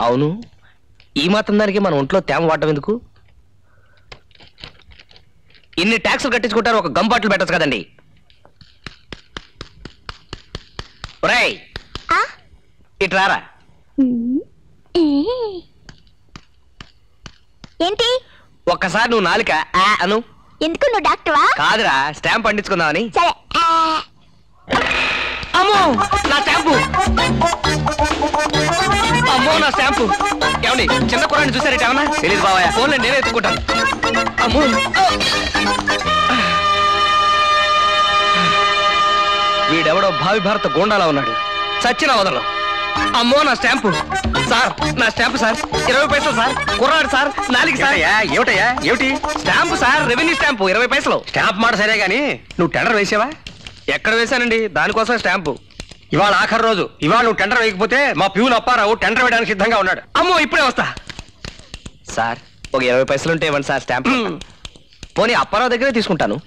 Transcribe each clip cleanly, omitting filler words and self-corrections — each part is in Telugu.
అవును, ఈ మాత్రం దానికి మన ఒంట్లో తేమ వాడటం ఎందుకు? ఇన్ని ట్యాక్సులు కట్టించుకుంటారు, ఒక గమ్ బాటిల్ పెట్టచ్చు కదండి. ఒరేయ్ ఇట్రారా. ఏంటి? ఒక్కసారి నువ్వు నాలుక అను. ఎందుకు? నువ్వు డాక్టర్వా? కాదురా, స్టాంప్ పండించుకుందామని. సరే. అమ్మో నా స్టాంపు! అమ్మో నా స్టాంపు! ఏమండి, చిన్న కుర్రాన్ని చూసారేట? ఏమన్నా తెలీదు బాబాయ్, ఫోన్ నేనే ఎత్తుకుంటాను. అమ్మో, వీడెవడో భావి భారత గోండాలా ఉన్నాడు, చచ్చిన వదలం. అమ్మో నా స్టాంపు! సార్ నా స్టాంపు సార్, 20 పైసలు సార్. కుర్రాడు సార్, నాలుగు సార్. ఏమిటయ్యా? ఏమిటి స్టాంపు సార్? రెవెన్యూ స్టాంపు, 20 పైసలు. స్టాంప్ మాట సరే గానీ నువ్వు టెండర్ వేసావా? ఎక్కడ వేశానండి? దానికోసం స్టాంపు. ఇవాళ ఆఖరి రోజు. ఇవాళ నువ్వు టెండర్ వేయకపోతే మా ప్యూన్ అప్పారావు టెండర్ వేయడానికి సిద్ధంగా ఉన్నాడు. అమ్మో ఇప్పుడే వస్తా. సార్ ఒక 20 పైసలు ఉంటే ఇవ్వండి సార్ స్టాంప్. పోనీ అప్పారావు దగ్గరే తీసుకుంటాను.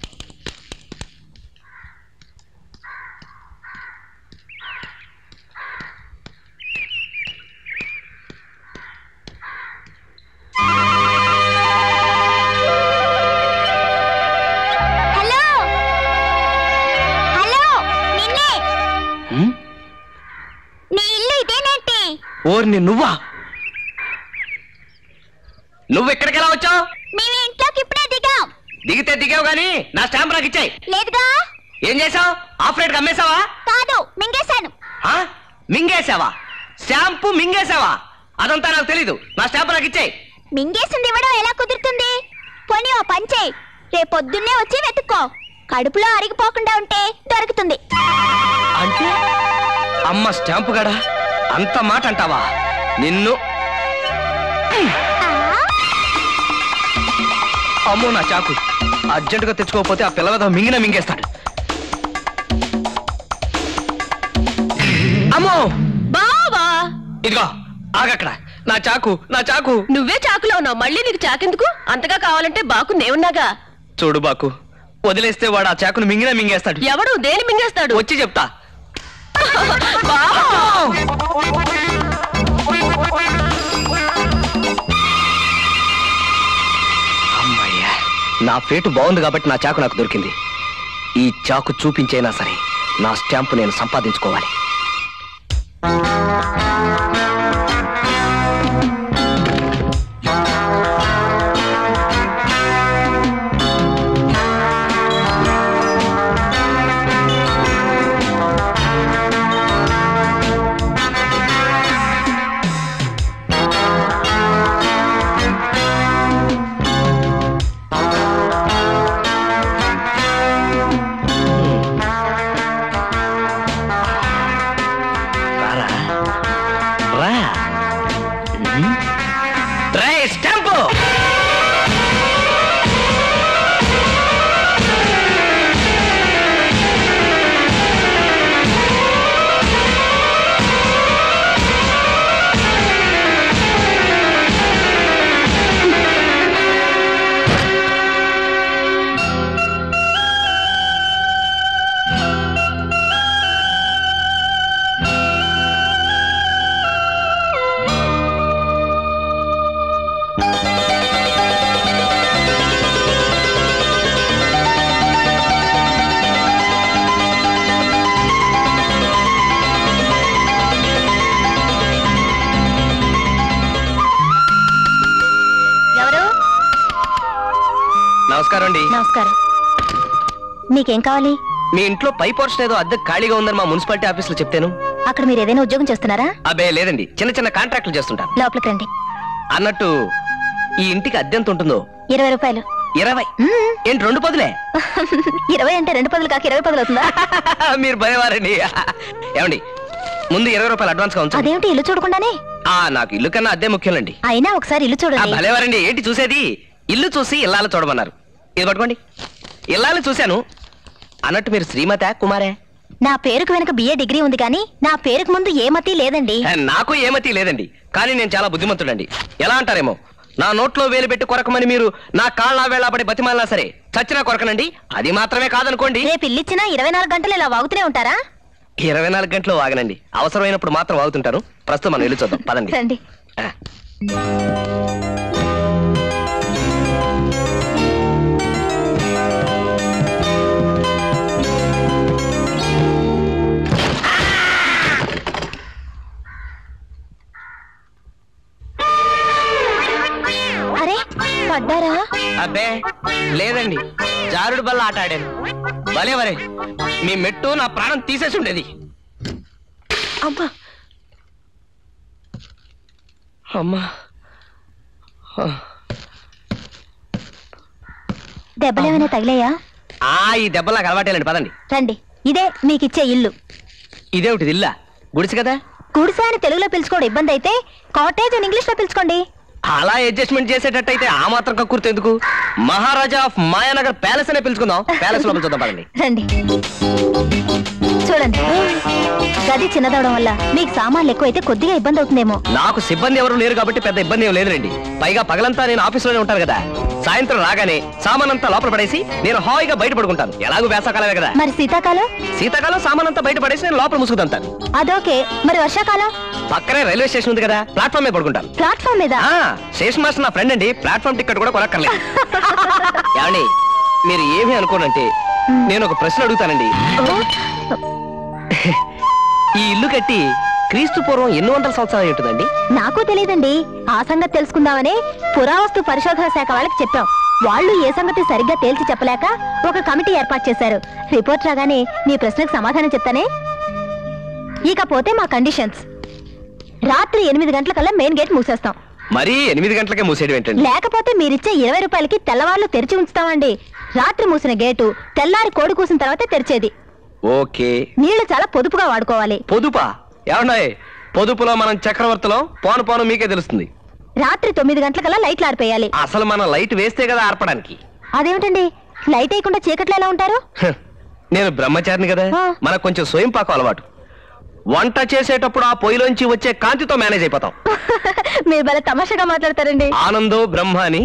ఓర్ని నువ్వా? నువ్వు ఎక్కడికి ఎలా వచ్చావు? మేము ఇంట్లోకి ఇప్పుడే దిగాం. దిగితే దిగావు గానీ నా స్టాంప్ నాకు ఇచ్చాయి. లేదుగా. ఏం చేసావు? ఆఫ్ రేట్ అమ్మేశావా? కాదు, మింగేశాను. మింగేశావా? స్టాంపు మింగేశావా? అదంతా నాకు తెలీదు. నా స్టాంప్ నాకు ఇచ్చాయి. మింగేసింది ఇవ్వడం ఎలా కుదురుతుంది? పోనీ ఓ పని చేయి, రేపొద్దున్నే వచ్చి వెతుక్కో. కడుపులో అరిగిపోకుండా ఉంటే దొరుకుతుంది. అంటే అమ్మ స్టాంపు గడా అంత మాట అంటావా? నిన్ను అమ్మో నా చాకు! అర్జెంటుగా తెచ్చుకోకపోతే ఆ పిల్లవద మింగేస్తాడు. అమ్మో బావా, ఇదిగో ఆగక్కడ. నా చాకు, నా చాకు! నువ్వే చాకులో ఉన్నావు, మళ్ళీ నీకు చాకెందుకు? అంతగా కావాలంటే బాకు నేనున్నాగా. చూడు బాకు, వదిలేస్తే వాడు ఆ చాకును మింగేస్తాడు. ఎవడు దేని మింగేస్తాడు? వచ్చి చెప్తా. అమ్మయ్యా, నా పేటు బాగుంది కాబట్టి నా చాకు నాకు దొరికింది. ఈ చాకు చూపించైనా సరే నా స్టాంపు నేను సంపాదించుకోవాలి. నమస్కారం. మీకేం కావాలి? మీ ఇంట్లో పై పోర్షన్ ఏదో అద్దె ఖాళీగా ఉందని మా మున్సిపాలిటీ ఆఫీసులో చెప్తాను. అక్కడ మీరు ఏదైనా ఉద్యోగం చేస్తున్నారా? అబ్బే లేదండి, చిన్న చిన్న కాంట్రాక్టులు చేస్తుంటాను. లోపలికి రండి. అన్నట్టు ఈ ఇంటికి అద్దె ఎంత ఉంటుందో? 20 రూపాయలు. 20? ఏంటి 2 పదులే? 20 అంటే 2 పదులు కాక 20 పదులు అవుతుందా? మీరు భయవారండి. ఏమండి, ముందు 20 రూపాయలు అడ్వాన్స్ గా ఉంచండి. అదేమిటి, ఇల్లు చూడకుండానే? నాకు ఇల్లు కన్నా అద్దె ముఖ్యండి. అయినా ఒకసారి ఇల్లు చూడండి. భలేవారండి, ఏంటి చూసేది? ఇల్లు చూసి ఇల్లాలు చూడమన్నారు. ఇది పట్టుకోండి. ఇల్లాలు చూశాను. అన్నట్టు మీరు శ్రీమతా కుమారే? నా పేరుకు వెనక BA డిగ్రీ ఉంది కానీ నా పేరుకు ముందు ఏ మతి లేదండి. నాకు ఏ మతి లేదండి, కానీ నేను చాలా బుద్ధిమంతుడండి. ఎలా అంటారేమో, నా నోట్లో వేలు పెట్టి కొరకమని మీరు నా కాళ్ళ వేళపడి బతిమాలినా సరే చచ్చినా కొరకనండి. అది మాత్రమే కాదనుకోండి, రేపు ఇల్లిచ్చినా 24 గంటలు ఇలా వాగుతూనే ఉంటారా? 24 గంటలు వాగనండి, అవసరమైనప్పుడు మాత్రం వాగుతుంటాను. ప్రస్తుతం మనం వెళ్ళి చూద్దాం, పదండి. రండి. అరే పడ్డారా? అబ్బే లేదండి, జారుడు బల్ల ఆట ఆడాను. భలే వరే, మీ మెట్టు నా ప్రాణం తీసేసి ఉండేది. అమ్మా అమ్మా, దెబ్బలేమైనా తగిలాయా? ఈ దెబ్బ నాకు అలవాటేలండి, పదండి. రండి, ఇదే మీకిచ్చే ఇల్లు. ఇదేమిటి ఇల్లా? గుడిసి కదా. గుడిసె అని తెలుగులో పిలుచుకోవడం ఇబ్బంది అయితే కాటేజ్ అని ఇంగ్లీష్ లో పిలుచుకోండి. అలా అడ్జస్ట్మెంట్ చేసేటట్టయితే ఆ మాత్రం కక్కుర్తి ఎందుకు? మహారాజా ఆఫ్ మాయానగర్ ప్యాలెస్ అనే పిలుచుకుందాం. ప్యాలెస్ లోపల చూద్దాం, పదండి. రండి. చూడండి, గది చిన్నదవడం వల్ల మీకు సామాన్లు ఎక్కువైతే కొద్దిగా ఇబ్బంది అవుతుందేమో. నాకు సిబ్బంది ఎవరు లేరు కాబట్టి పెద్ద ఇబ్బంది ఏం లేదులేండి. పైగా పగలంతా నేను ఆఫీసులోనే ఉంటాను కదా. సాయంత్రం రాగానే సామాన్ అంతా లోపల పడేసి నేను హాయిగా బయట పడుకుంటాను. ఎలాగూ వేసవకాలమే కదా. మరి శీతాకాలం? శీతాకాలం సామాన్ అంతా బయట పడేసి నేను లోపల ముసుగుతాను. అదోకే. మరి వర్షాకాలం? పక్కనే రైల్వే స్టేషన్ ఉంది కదా, ప్లాట్ఫామ్ మీద పడుకుంటాను. ప్లాట్ఫామ్ మీద? స్టేషన్ మాస్టర్ నా ఫ్రెండ్ అండి, ప్లాట్ఫామ్ టికెట్ కూడా కొనక్కర్లేదు. ఏమండి, మీరు ఏమీ అనుకోనంటే నేను ఒక ప్రశ్న అడుగుతానండి. ఈ ఇల్లు కట్టి క్రీస్తు పూర్వం ఎన్ని వందల సంవత్సరాలు ఉంటుందండి? నాకు తెలియదండి. ఆ సంగతి తెలుసుకుందామని పురావస్తు పరిశోధన శాఖ వాళ్ళకి చెప్పాం. వాళ్ళు ఏ సంగతి సరిగ్గా తేల్చి చెప్పలేక ఒక కమిటీ ఏర్పాటు చేశారు. రిపోర్ట్ రాగానే మీ ప్రశ్నకు సమాధానం చెప్తానే. ఇకపోతే మా కండిషన్స్. రాత్రి 8 గంటలకల్లా మెయిన్ గేట్ మూసేస్తాం. మరి 8 గంటలకే మూసేయడం ఏంటండి? లేకపోతే మీరిచ్చే 20 రూపాయలకి తెల్లవాళ్ళు తెరిచి ఉంచుతామండి. రాత్రి మూసిన గేటు తెల్లారి కోడి కూసిన తర్వాత తెరిచేది. ఓకే. నీళ్లు చాలా పొదుపుగా వాడుకోవాలి. పొదుపా? ఏమన్నాయి? పొదుపులో మనం చక్రవర్తిలో పోను పోను మీకే తెలుస్తుంది. రాత్రి 9 గంటలకల్లా లైట్లు ఆరిపోయాలి. అసలు మనం లైట్ వేస్తే కదా ఆర్పడానికి. అదేమిటండి, లైట్ వేయకుండా చీకట్లో ఎలా ఉంటారు? నేను బ్రహ్మచారిని కదా, మనకు కొంచెం స్వయం పాకం అలవాటు. వంట చేసేటప్పుడు ఆ పొయ్యిలోంచి వచ్చే కాంతితో మేనేజ్ అయిపోతాం. మీరు భలే తమాషాగా మాట్లాడతారండి. ఆనందో బ్రహ్మ అని,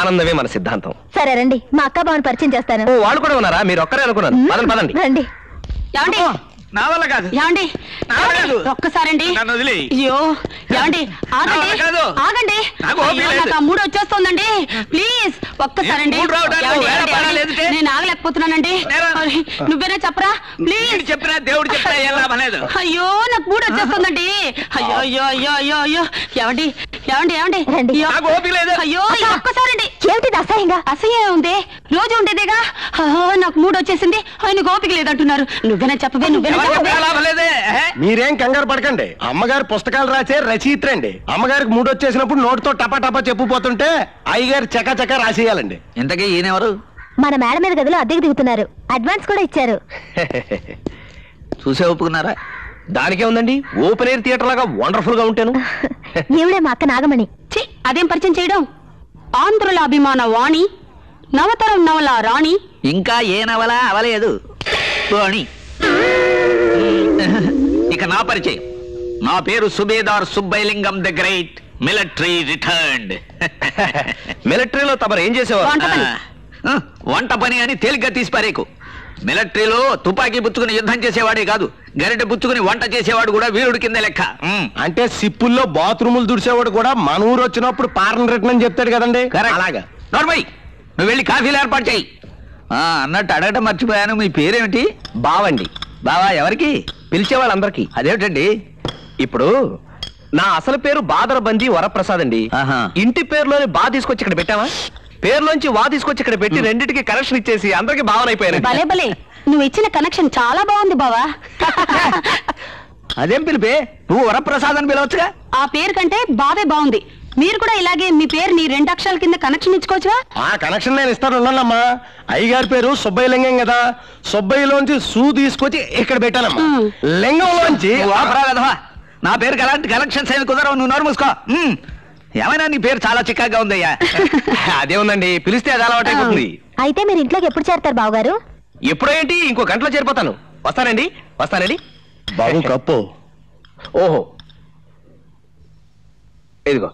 ఆనందమే మన సిద్ధాంతం. సరే రండి, మా అక్క బావని పరిచయం చేస్తాను. వాళ్ళు కూడా ఉన్నారా? మీరు ఒక్కరే అనుకున్నారు. పదండి పదండి. రండి. ఏమండి? నా వల్ల కాదు. ఏమండి? నా వల్ల కాదు. ఒక్కసారండి. నన్ను వదిలేయ్. అయ్యో ఏమండి, ఆగండి. నా వల్ల కాదు. ఆగండి. నాకు ఓపిక అయ్యో, లేదు. నాకు ఆ మూడు వచ్చేస్తోందండి. ప్లీజ్ ఒక్కసారండి. మూడు రావడానికి ఏమండి, వేరే ఏమండి, పని ఏమండి? లేదుటే? నేను ఆగలేకపోతున్నానండి. నేరా? మరి నువ్వేనా చెప్పరా ప్లీజ్? వీడు చెప్పినా దేవుడు చెప్పినా ఏం లాభం లేదు. అయ్యో నాకు మూడు వచ్చేస్తుందండి. అయ్యో అయ్యో అయ్యో అయ్యో అయ్యో. ఏమండి ఏమండి ఏమండి? రండి. అయ్యో. నాకు ఓపిక లేదు. అయ్యో ఈ ఒక్కసారండి. ఏమిటి అసహ్యంగా? అసహ్యం ఉంది, రోజు ఉండేదేగా. నాకు మూడు వచ్చేసింది, ఆయన ఓపిక లేదంటున్నారు. నువ్వేనా చెప్పవే, నువ్వేనా ఎవరు చెప్పవే. చెప్పినా లాభం లేదే. మీరేం కంగారు పడకండి. అమ్మగారు పుస్తకాలు రాసే రచయిత్రండి. అమ్మగారికి మూడు వచ్చేసినప్పుడు నోటితో టపా టపా చెప్పుపోతుంటే అయ్యగారు చకా చకా రాసేయాలండి. ఇంతకీ ఈయనెవరు? మన మేడ మీద గదిలో అద్దెకు దిగుతున్నారు. అడ్వాన్స్ కూడా ఇచ్చారు. చూసే ఒప్పుకున్నారా? దానికే ఉందండి, ఓపెన్ ఎయిర్ థియేటర్ లాగా వండర్ఫుల్ గా ఉంటాను. ఈవిడే మా అక్క నాగమణి. ఛీ, అదేం పరిచయం చేయడం? ఆంధ్రుల అభిమాన వాణి, నవతరం నవల రాణి. ఇంకా ఏ నవల అవలేదు పోనీ. ఇక నా పరిచయం. నా పేరు subedar Subbailingam the great, military returned. మిలిటరీలో తమరు ఏం చేసేవారు? వంట పని. వంట పని అని తేలిగ్గా తీసి పారేకు. మిలిటరీలో తుపాకీ పుచ్చుకుని యుద్ధం చేసేవాడే కాదు, గరిటె పుచ్చుకుని వంట చేసేవాడు కూడా వీరుడి కింద లెక్క. అంటే సిప్పుల్లో బాత్రూములు దుడిసేవాడు కూడా మన ఊరు వచ్చినప్పుడు పారణ రిటర్న్ అని చెప్తాడు కదండి. అలాగా. నోర్మయ్, నువ్వు వెళ్ళి కాఫీలు ఏర్పాటు చేయి. అన్నట్టు అడగటం మర్చిపోయాను, మీ పేరేమిటి? బావండి. బావా ఎవరికి? పిలిచే వాళ్ళందరికీ. అదేమిటండి? ఇప్పుడు నా అసలు పేరు బాదరబంది వరప్రసాద్ అండి. ఆహా. ఇంటి పేరులోని బా తీసుకొచ్చి ఇక్కడ పెట్టావా, పేరులోంచి వా తీసుకొచ్చి ఇక్కడ పెట్టి రెండింటికి కనెక్షన్ ఇచ్చేసి అందరికి భావన అయిపోయాను. భలే భలే, నువ్వు ఇచ్చిన కనెక్షన్ చాలా బాగుంది బావా. అదేం పిలిపే, నువ్వు వరప్రసాద్ అని పిలవచ్చుగా. ఆ పేరు కంటే బావే బాగుంది. మీరు కూడా ఇలాగే మీ పేరుని 2 అక్షరాల కింద కనెక్షన్ ఇచ్చుకోవచ్చుగా. ఆ కనెక్షన్ నేను ఇస్తాను ఉన్నానమ్మా. అయ్యగారి పేరు సుబ్బయ్యలింగం కదా, సుబ్బయ్యలోంచి సూ తీసుకొచ్చి ఇక్కడ పెట్టానమ్మా. లింగంలోంచి నువ్వు ఆపరా వెధవా. నా పేరుకి అలాంటి కలెక్షన్స్ ఏమి కుదరవు, నువ్వు నోరు మూసుకో. ఏమైనా నీ పేరు చాలా చిక్కగా ఉందయ్యా. అదే ఉందండి, పిలిస్తే అది అలవాటు అయిపోతుంది. అయితే మీరు ఇంట్లోకి ఎప్పుడు చేరతారు బావగారు? ఎప్పుడో ఏంటి, ఇంకో గంటలో చేరిపోతాను. వస్తానండి వస్తానండి. బాబు కప్పు. ఓహో ఇదిగో.